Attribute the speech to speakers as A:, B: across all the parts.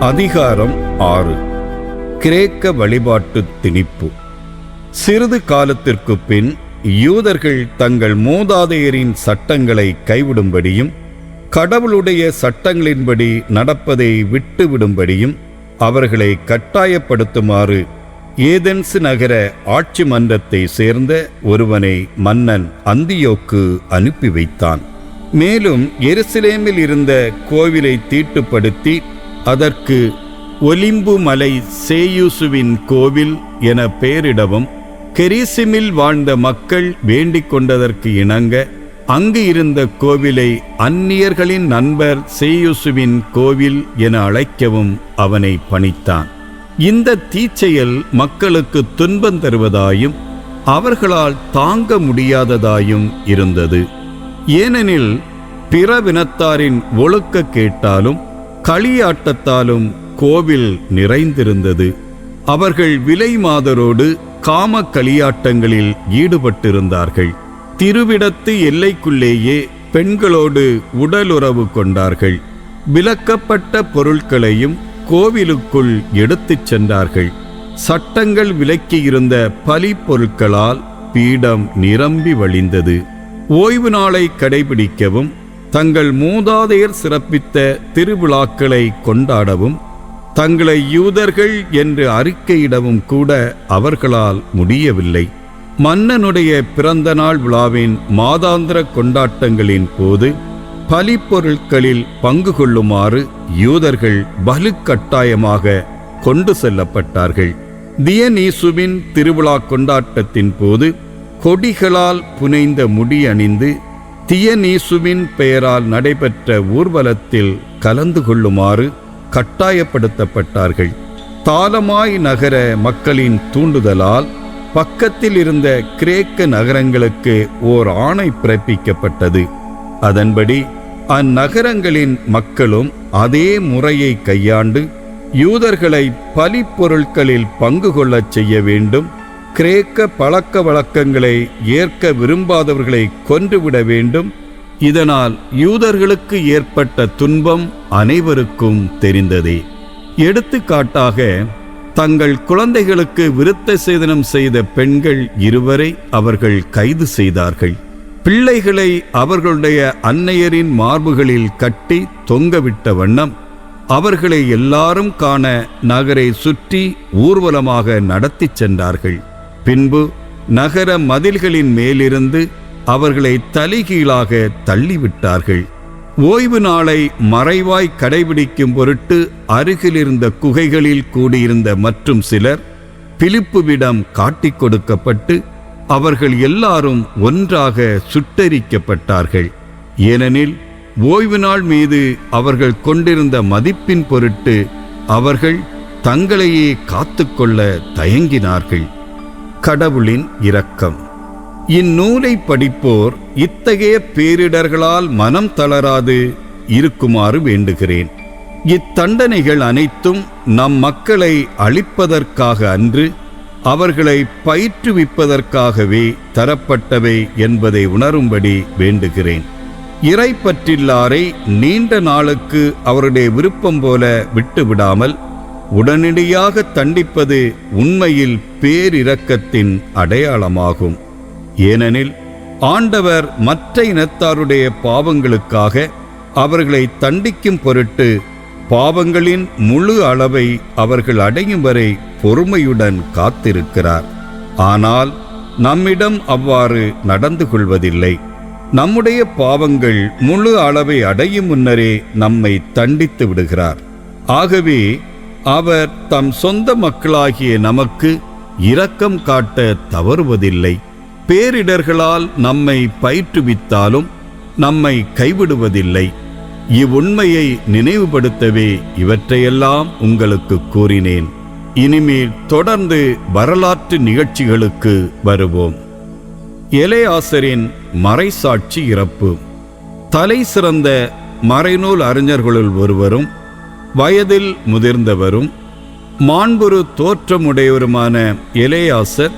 A: அதிகாரம் 6. கிரேக்க வழிபாட்டு திணிப்பு. சிறிது காலத்திற்கு பின் யூதர்கள் தங்கள் மூதாதையரின் சட்டங்களை கைவிடும்படியும் கடவுளுடைய சட்டங்களின்படி நடப்பதை விட்டுவிடும்படியும் அவர்களை கட்டாயப்படுத்துமாறு ஏதென்சு நகர ஆட்சி மன்றத்தை சேர்ந்த ஒருவனை மன்னன் அந்தியோக்கு அனுப்பி வைத்தான். மேலும் எருசலேமில் இருந்த கோவிலை தீட்டுப்படுத்தி அதற்கு ஒலிம்பு மலை சேயூசுவின் கோவில் என பெயரிடவும், கெரிசிமில் வாழ்ந்த மக்கள் வேண்டிக் கொண்டதற்கு இணங்க அங்கு இருந்த கோவிலை அந்நியர்களின் நண்பர் சேயூசுவின் கோவில் என அழைக்கவும் அவனை பணித்தான். இந்த தீச்செயல் மக்களுக்கு துன்பம் தருவதாயும் அவர்களால் தாங்க முடியாததாயும் இருந்தது. ஏனெனில் பிறவினத்தாரின் ஒழுக்க கேட்டாலும் களியாட்டத்தாலும் கோவில் நிறைந்திருந்தது. அவர்கள் விலை மாதரோடு காம களியாட்டங்களில் ஈடுபட்டிருந்தார்கள். திருவிடத்து எல்லைக்குள்ளேயே பெண்களோடு உடலுறவு கொண்டார்கள். விலக்கப்பட்ட பொருட்களையும் கோவிலுக்குள் எடுத்துச் சென்றார்கள். சட்டங்கள் விலக்கியிருந்த பலி பொருட்களால் பீடம் நிரம்பி வழிந்தது. ஓய்வு நாளை கடைபிடிக்கவும் தங்கள் மூதாதையர் சிறப்பித்த திருவிழாக்களை கொண்டாடவும் தங்களை யூதர்கள் என்று அறிக்கையிடவும் கூட அவர்களால் முடியவில்லை. மன்னனுடைய பிறந்த நாள் விழாவின் மாதாந்திர கொண்டாட்டங்களின் போது பலி பொருட்களில் பங்கு கொள்ளுமாறு யூதர்கள் வலுக்கட்டாயமாக கொண்டு செல்லப்பட்டார்கள். தியனீசுவின் திருவிழா கொண்டாட்டத்தின் போது கொடிகளால் புனைந்த முடி அணிந்து தியனீசுவின் பெயரால் நடைபெற்ற ஊர்வலத்தில் கலந்து கொள்ளுமாறு கட்டாயப்படுத்தப்பட்டார்கள். தாலமாய் நகர மக்களின் தூண்டுதலால் பக்கத்தில் இருந்த கிரேக்க நகரங்களுக்கு ஓர் ஆணை பிறப்பிக்கப்பட்டது. அதன்படி அந்நகரங்களின் மக்களும் அதே முறையை கையாண்டு யூதர்களை பலி பொருட்களில் பங்கு கொள்ளச் செய்ய வேண்டும், கிரேக்க பழக்க வழக்கங்களை ஏற்க விரும்பாதவர்களை கொன்றுவிட வேண்டும். இதனால் யூதர்களுக்கு ஏற்பட்ட துன்பம் அனைவருக்கும் தெரிந்ததே. எடுத்துக்காட்டாக, தங்கள் குழந்தைகளுக்கு விருத்த சேதனம் செய்த பெண்கள் 2 அவர்கள் கைது செய்தார்கள். பிள்ளைகளை அவர்களுடைய அன்னையரின் மார்புகளில் கட்டி தொங்கவிட்ட வண்ணம் அவர்களை எல்லாரும் காண நகரை சுற்றி ஊர்வலமாக நடத்தி சென்றார்கள். பின்பு நகர மதில்களின் மேலிருந்து அவர்களை தலைகீழாக தள்ளிவிட்டார்கள். ஓய்வு நாளை மறைவாய் கடைபிடிக்கும் பொருட்டு அருகிலிருந்த குகைகளில் கூடியிருந்த மற்றும் சிலர் பிலிப்புவிடம் காட்டிக் கொடுக்கப்பட்டு அவர்கள் எல்லாரும் ஒன்றாக சுட்டெரிக்கப்பட்டார்கள். ஏனெனில் ஓய்வு நாள் மீது அவர்கள் கொண்டிருந்த மதிப்பின் பொருட்டு அவர்கள் தங்களையே காத்துக்கொள்ள தயங்கினார்கள். கடவுளின் இரக்கம். இந்நூலை படிப்போர் இத்தகைய பேரிடர்களால் மனம் தளராது இருக்குமாறு வேண்டுகிறேன். இத்தண்டனைகள் அனைத்தும் நம் மக்களை அழிப்பதற்காக அன்று, அவர்களை பயிற்றுவிப்பதற்காகவே தரப்பட்டவை என்பதை உணரும்படி வேண்டுகிறேன். இறை பற்றில்லாரை நீண்ட நாளுக்கு அவருடைய விருப்பம் போல விட்டுவிடாமல் உடனடியாக தண்டிப்பது உண்மையில் பேரிரக்கத்தின் அடையாளமாகும். ஏனெனில் ஆண்டவர் மற்ற இனத்தாருடைய பாவங்களுக்காக அவர்களை தண்டிக்கும் பொருட்டு பாவங்களின் முழு அளவை அவர்கள் அடையும் வரை பொறுமையுடன் காத்திருக்கிறார். ஆனால் நம்மிடம் அவ்வாறு நடந்து கொள்வதில்லை. நம்முடைய பாவங்கள் முழு அளவை அடையும் முன்னரே நம்மை தண்டித்து விடுகிறார். ஆகவே அவர் தம் சொந்த மக்களாகிய நமக்கு இரக்கம் காட்ட தவறுவதில்லை. பேரிடர்களால் நம்மை பயிற்றுவித்தாலும் நம்மை கைவிடுவதில்லை. இவ்வுண்மையை நினைவுபடுத்தவே இவற்றையெல்லாம் உங்களுக்கு கூறினேன். இனிமேல் தொடர்ந்து வரலாற்று நிகழ்ச்சிகளுக்கு வருவோம். எலேயாசரின் மறைசாட்சி இறப்பு. தலை சிறந்த மறைநூல் அறிஞர்களுள் ஒருவரும் வயதில் முதிர்ந்தவரும் மாண்புறு தோற்றமுடையவருமான எலேயாசர்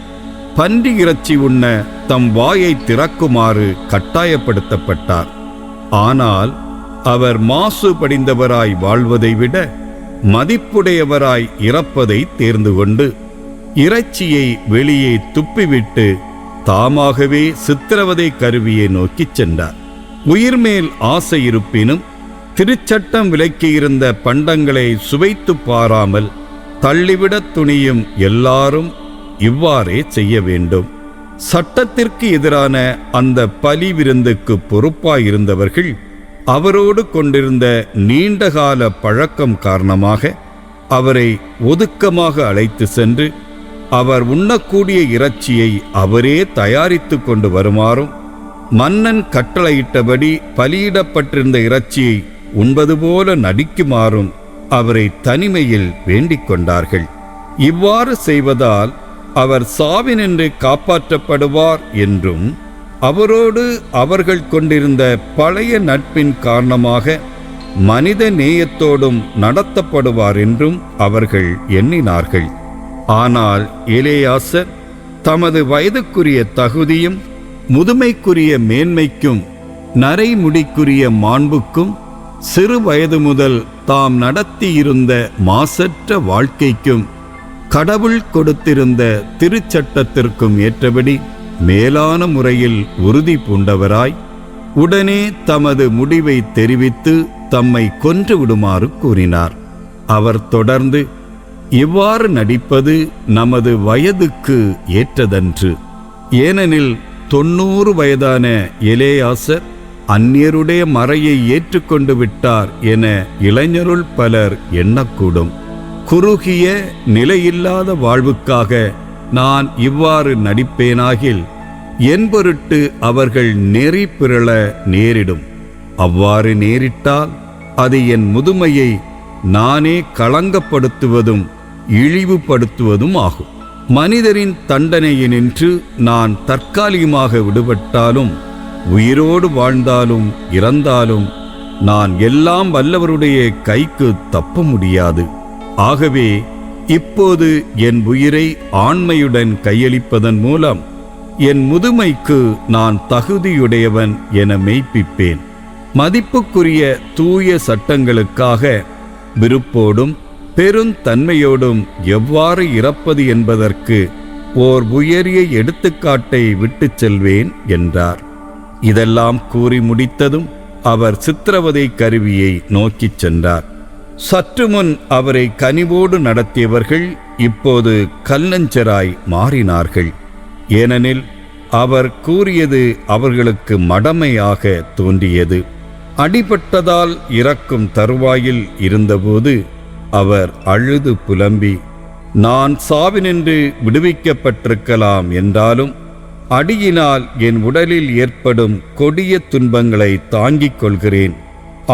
A: பன்றி இறைச்சி உண்ண தம் வாயை திறக்குமாறு கட்டாயப்படுத்தப்பட்டார். ஆனால் அவர் மாசு படிந்தவராய் வாழ்வதை விட மதிப்புடையவராய் இறப்பதை தேர்ந்து கொண்டு இறைச்சியை வெளியே துப்பிவிட்டு தாமாகவே சித்திரவதை கருவியை நோக்கிச் சென்றார். உயிர்மேல் ஆசை இருப்பினும் திருச்சட்டம் விலக்கியிருந்த பண்டங்களை சுவைத்து பாராமல் தள்ளிவிடத் துணியும் எல்லாரும் இவ்வாறே செய்ய வேண்டும். சட்டத்திற்கு எதிரான அந்த பலி விருந்துக்கு பொறுப்பாயிருந்தவர்கள் அவரோடு கொண்டிருந்த நீண்டகால பழக்கம் காரணமாக அவரை ஒதுக்கமாக அழைத்து சென்று அவர் உண்ணக்கூடிய இறைச்சியை அவரே தயாரித்து கொண்டு வருமாறும் மன்னன் கட்டளையிட்டபடி பலியிடப்பட்டிருந்த இறைச்சியை உண்பது போல நடிக்குமாறும் அவரை தனிமையில் வேண்டிக் கொண்டார்கள். இவ்வாறு செய்வதால் அவர் சாவினின்று காப்பாற்றப்படுவார் என்றும் அவரோடு அவர்கள் கொண்டிருந்த பழைய நட்பின் காரணமாக மனித நேயத்தோடும் நடத்தப்படுவார் என்றும் அவர்கள் எண்ணினார்கள். ஆனால் எலேயாசர் தமது வயதுக்குரிய தகுதியும் முதுமைக்குரிய மேன்மைக்கும் நரைமுடிக்குரிய மாண்புக்கும் சிறு வயது முதல் தாம் நடத்தியிருந்த மாசற்ற வாழ்க்கைக்கும் கடவுள் கொடுத்திருந்த திருச்சட்டத்திற்கும் ஏற்றபடி மேலான முறையில் உறுதி பூண்டவராய் உடனே தமது முடிவை தெரிவித்து தம்மை கொன்று விடுமாறு கூறினார். அவர் தொடர்ந்து, இவ்வாறு நடிப்பது நமது வயதுக்கு ஏற்றதன்று. ஏனெனில் 90 வயதான எலேயாசர் அந்நியருடைய மறையை ஏற்றுக்கொண்டு விட்டார் என இளைஞருள் பலர் எண்ணக்கூடும். குறுகிய நிலையில்லாத வாழ்வுக்காக நான் இவ்வாறு நடிப்பேனாகில் என் பொருட்டு அவர்கள் நெறி பிறழ நேரிடும். அவ்வாறு நேரிட்டால் அது என் முதுமையை நானே களங்கப்படுத்துவதும் இழிவுபடுத்துவதும் ஆகும். மனிதரின் தண்டனையினின்று நான் தற்காலிகமாக விடுபட்டாலும் உயிரோடு வாழ்ந்தாலும் இறந்தாலும் நான் எல்லாம் வல்லவருடைய கைக்கு தப்ப முடியாது. ஆகவே இப்போது என் உயிரை ஆண்மையுடன் கையளிப்பதன் மூலம் என் முதுமைக்கு நான் தகுதியுடையவன் என மெய்ப்பிப்பேன். மதிப்புக்குரிய தூய சட்டங்களுக்காக விருப்போடும் பெருந்தன்மையோடும் எவ்வாறு இறப்பது என்பதற்கு ஓர் உயரிய எடுத்துக்காட்டை விட்டுச் செல்வேன் என்றார். இதெல்லாம் கூறி முடித்ததும் அவர் சித்திரவதை கருவியை நோக்கிச் சென்றார். சற்று முன் அவரை கனிவோடு நடத்தியவர்கள் இப்போது கல்லஞ்சராய் மாறினார்கள். ஏனெனில் அவர் கூறியது அவர்களுக்கு மடமையாக தோன்றியது. அடிபட்டதால் இறக்கும் தருவாயில் இருந்தபோது அவர் அழுது புலம்பி, நான் சாவினின்று விடுவிக்கப்பட்டிருக்கலாம் என்றாலும் அடியினால் என் உடலில் ஏற்படும் கொடிய துன்பங்களை தாங்கிக் கொள்கிறேன்.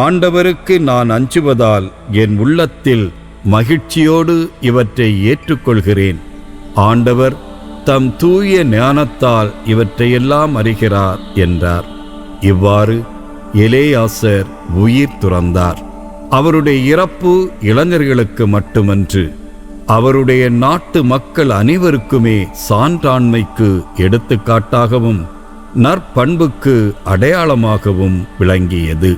A: ஆண்டவருக்கு நான் அஞ்சுவதால் என் உள்ளத்தில் மகிழ்ச்சியோடு இவற்றை ஏற்றுக்கொள்கிறேன். ஆண்டவர் தம் தூய ஞானத்தால் இவற்றையெல்லாம் அறிகிறார் என்றார். இவ்வாறு எலேயாசர் உயிர் துறந்தார். அவருடைய இறப்பு இளைஞர்களுக்கு மட்டுமன்று, அவருடைய நாட்டு மக்கள் அனைவருக்குமே சான்றாண்மைக்கு எடுத்துக்காட்டாகவும் நற்பண்புக்கு அடையாளமாகவும் விளங்கியது.